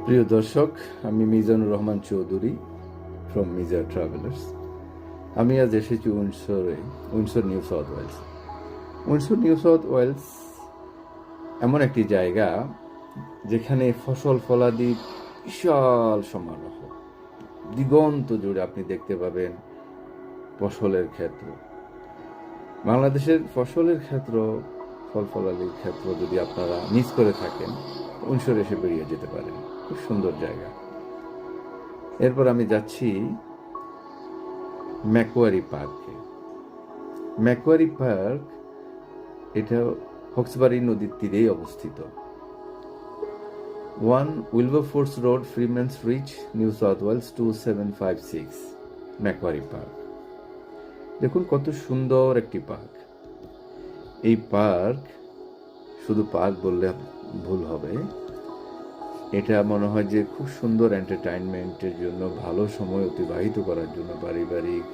প্রিয় দর্শক, আমি মিজানুর রহমান চৌধুরী ফ্রম মিজা ট্রাভেলার্স। আমি আজ এসেছি Windsor New South Wales. Windsor New South Wales এমন একটি জায়গা যেখানে ফসল ফলাদি বিশাল সমারোহ, দিগন্ত জুড়ে আপনি দেখতে পাবেন ফসলের ক্ষেত্র। বাংলাদেশের ফসলের ক্ষেত্র, ফল ফলাদির ক্ষেত্র যদি আপনারা মিস করে থাকেন, উইন্ডসর এসে বেরিয়ে যেতে পারেন। খুব সুন্দর জায়গা। এরপর আমি যাচ্ছি ম্যাকোয়ারি পার্কে। ম্যাকোয়ারি পার্ক এটা হক্সবারি নদীর তীরেই অবস্থিত। 1 Wilberforce road, Freemans Reach, New South Wales 2756, Macquarie park. দেখুন কত সুন্দর একটি পার্ক। এই পার্ক শুধু পার্ক বললে ভুল হবে, এটা মনে হয় যে খুব সুন্দর এন্টারটেইনমেন্টের জন্য, ভালো সময় অতিবাহিত করার জন্য, পারিবারিক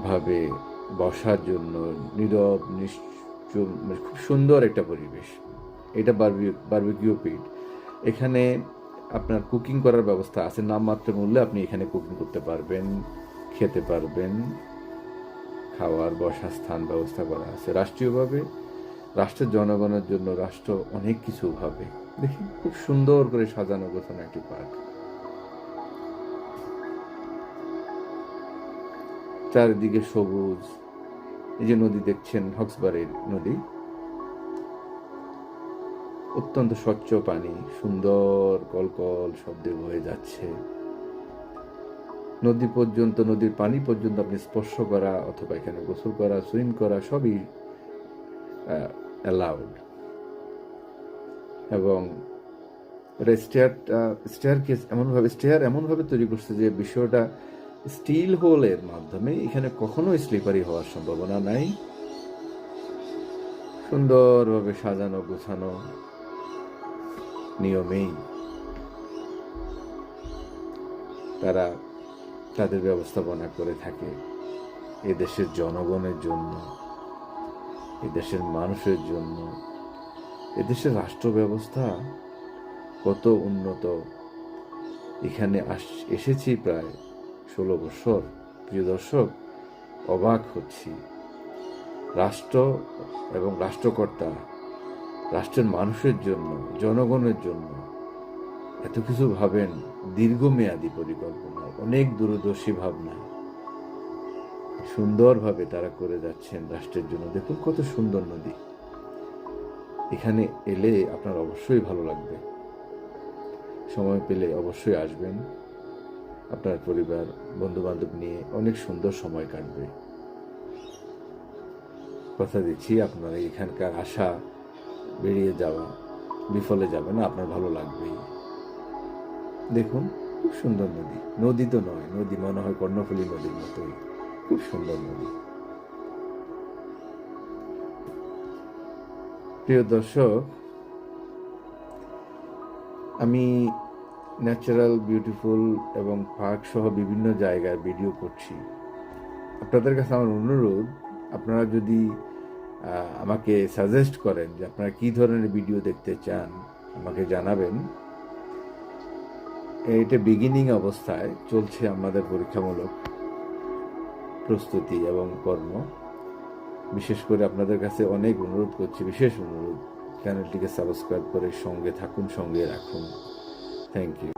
ভাবে বসার জন্য, নীরব নিশ্চুপ, খুব সুন্দর একটা পরিবেশ। এটা বারবিকিউ পিট। এখানে আপনার কুকিং করার ব্যবস্থা আছে, নামমাত্র মূল্যে আপনি এখানে কুকিং করতে পারবেন, খেতে পারবেন। খাওয়ার বসার স্থান ব্যবস্থা করা আছে রাষ্ট্রীয়ভাবে। রাষ্ট্রের জনগণের জন্য রাষ্ট্র অনেক কিছু ভাবে। দেখি খুব সুন্দর করে সাজানো গোছানো একটি পার্ক। চারিদিকে সবুজ। এই যে নদী দেখছেন, হক্সবারির নদী, অত্যন্ত স্বচ্ছ পানি, সুন্দর কলকল শব্দে বয়ে যাচ্ছে। নদী পর্যন্ত, নদীর পানি পর্যন্ত আপনি স্পর্শ করা অথবা এখানে গোসল করা, সুইম করা সবই অ্যালাউড। এবং স্টেয়ার এমনভাবে তৈরি করছে যে বিষয়টা স্টিল হোলের মাধ্যমে এখানে কখনো স্লিপারি হওয়ার সম্ভাবনা নাই। সুন্দরভাবে সাজানো গোছানো নিয়মেই তারা তাদের ব্যবস্থাপনা করে থাকে এদেশের জনগণের জন্য, এদেশের মানুষের জন্য। এদেশের রাষ্ট্র ব্যবস্থা কত উন্নত। এখানে এসেছি প্রায় 16 বছর। প্রিয় দর্শক, অবাক হচ্ছি। রাষ্ট্র এবং রাষ্ট্রকর্তা রাষ্ট্রের মানুষের জন্য, জনগণের জন্য এত কিছু ভাবেন। দীর্ঘমেয়াদী পরিকল্পনা, অনেক দূরদর্শী ভাবনা সুন্দরভাবে তারা করে যাচ্ছেন রাষ্ট্রের জন্য। দেখুন কত সুন্দর নদী। এখানে এলে আপনার অবশ্যই ভালো লাগবে। সময় পেলে অবশ্যই আসবেন। আপনার পরিবার, বন্ধু বান্ধব নিয়ে অনেক সুন্দর সময় কাটবে। কথা দিচ্ছি, আপনার এখানকার আশা বেরিয়ে যাওয়া বিফলে যাবে না, আপনার ভালো লাগবেই। দেখুন খুব সুন্দর নদী। নদী তো নয়, নদী মনে হয় কর্ণফুলী নদীর মতোই। খুব সুন্দর নদী। প্রিয় দর্শক, আমি ন্যাচারাল, বিউটিফুল এবং পার্ক সহ বিভিন্ন জায়গায় ভিডিও করছি। আপনাদের কাছে আমার অনুরোধ, আপনারা যদি আমাকে সাজেস্ট করেন যে আপনারা কী ধরনের ভিডিও দেখতে চান, আমাকে জানাবেন। এটা বিগিনিং অবস্থায় চলছে আমাদের পরীক্ষামূলক প্রস্তুতি এবং কর্ম। বিশেষ করে আপনাদের কাছে অনেক অনুরোধ করছি, বিশেষ অনুরোধ, চ্যানেলটিকে সাবস্ক্রাইব করে সঙ্গে থাকুন, সঙ্গে রাখুন। Thank you.